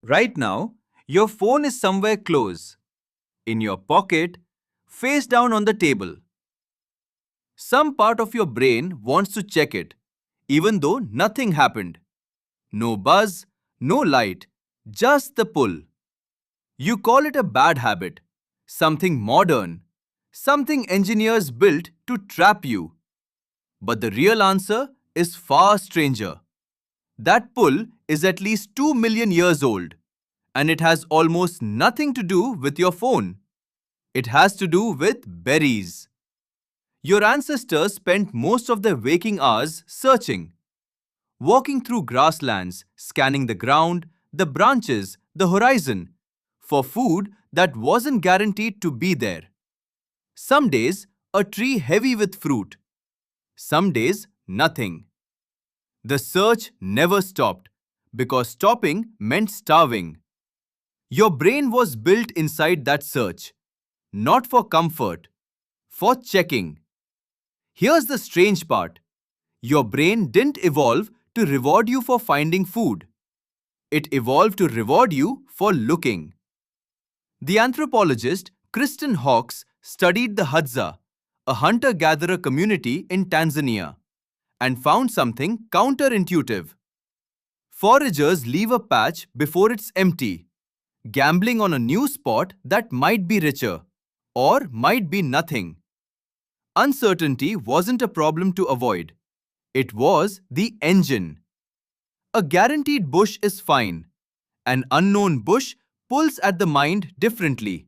Right now, your phone is somewhere close, in your pocket, face down on the table. Some part of your brain wants to check it, even though nothing happened. No buzz, no light, just the pull. You call it a bad habit, something modern, something engineers built to trap you. But the real answer is far stranger. That pull is at least 2 million years old, and it has almost nothing to do with your phone. It has to do with berries. Your ancestors spent most of their waking hours searching, walking through grasslands, scanning the ground, the branches, the horizon, for food that wasn't guaranteed to be there. Some days, a tree heavy with fruit. Some days, nothing. The search never stopped because stopping meant starving. Your brain was built inside that search, not for comfort, for checking. Here's the strange part. Your brain didn't evolve to reward you for finding food. It evolved to reward you for looking. The anthropologist Kristen Hawkes studied the Hadza, a hunter-gatherer community in Tanzania, and found something counterintuitive. Foragers leave a patch before it's empty, gambling on a new spot that might be richer or might be nothing. Uncertainty wasn't a problem to avoid. It was the engine. A guaranteed bush is fine. An unknown bush pulls at the mind differently.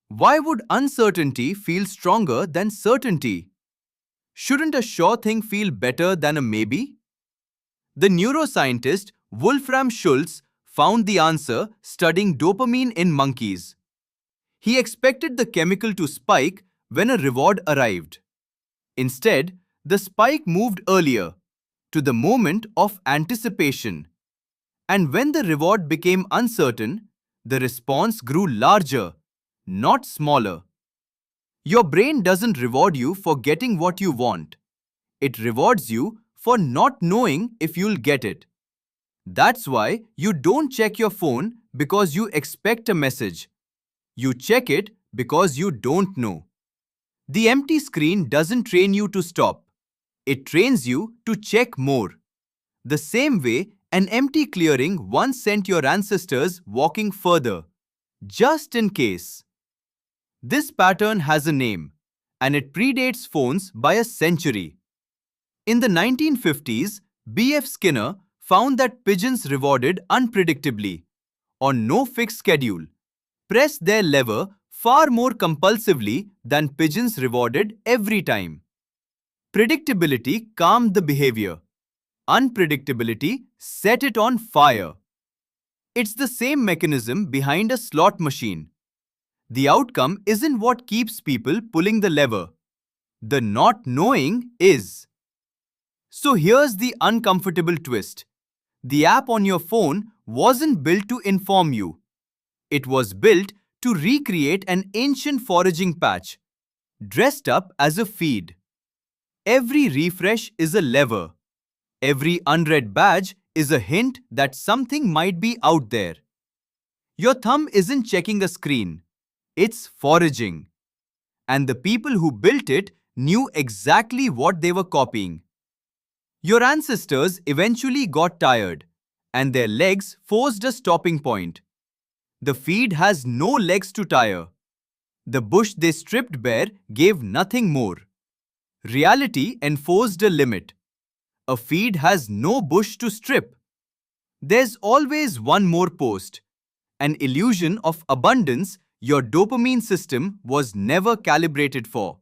Why would uncertainty feel stronger than certainty? Shouldn't a sure thing feel better than a maybe? The neuroscientist Wolfram Schultz found the answer studying dopamine in monkeys. He expected the chemical to spike when a reward arrived. Instead, the spike moved earlier, to the moment of anticipation. And when the reward became uncertain, the response grew larger, not smaller. Your brain doesn't reward you for getting what you want. It rewards you for not knowing if you'll get it. That's why you don't check your phone because you expect a message. You check it because you don't know. The empty screen doesn't train you to stop. It trains you to check more. The same way an empty clearing once sent your ancestors walking further, just in case. This pattern has a name, and it predates phones by a century. In the 1950s, B.F. Skinner found that pigeons rewarded unpredictably, on no fixed schedule, pressed their lever far more compulsively than pigeons rewarded every time. Predictability calmed the behavior. Unpredictability set it on fire. It's the same mechanism behind a slot machine. The outcome isn't what keeps people pulling the lever. The not knowing is. So here's the uncomfortable twist. The app on your phone wasn't built to inform you. It was built to recreate an ancient foraging patch, dressed up as a feed. Every refresh is a lever. Every unread badge is a hint that something might be out there. Your thumb isn't checking a screen. It's foraging. And the people who built it knew exactly what they were copying. Your ancestors eventually got tired, and their legs forced a stopping point. The feed has no legs to tire. The bush they stripped bare gave nothing more. Reality enforced a limit. A feed has no bush to strip. There's always one more post. An illusion of abundance your dopamine system was never calibrated for.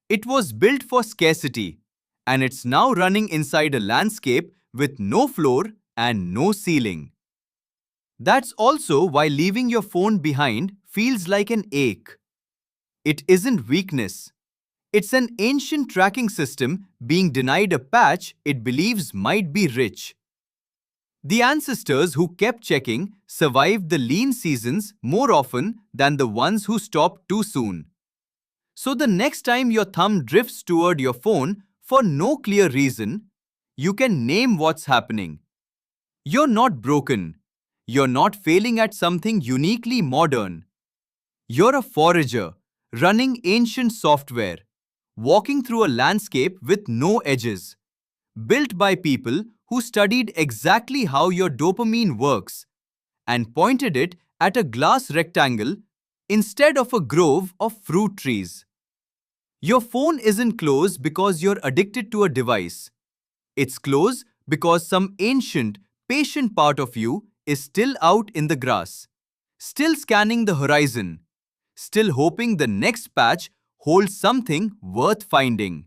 It was built for scarcity, and it's now running inside a landscape with no floor and no ceiling. That's also why leaving your phone behind feels like an ache. It isn't weakness. It's an ancient tracking system being denied a patch it believes might be rich. The ancestors who kept checking survived the lean seasons more often than the ones who stopped too soon. So the next time your thumb drifts toward your phone for no clear reason, you can name what's happening. You're not broken. You're not failing at something uniquely modern. You're a forager, running ancient software, walking through a landscape with no edges, built by people who studied exactly how your dopamine works and pointed it at a glass rectangle instead of a grove of fruit trees. Your phone isn't close because you're addicted to a device. It's close because some ancient, patient part of you is still out in the grass, still scanning the horizon, still hoping the next patch holds something worth finding.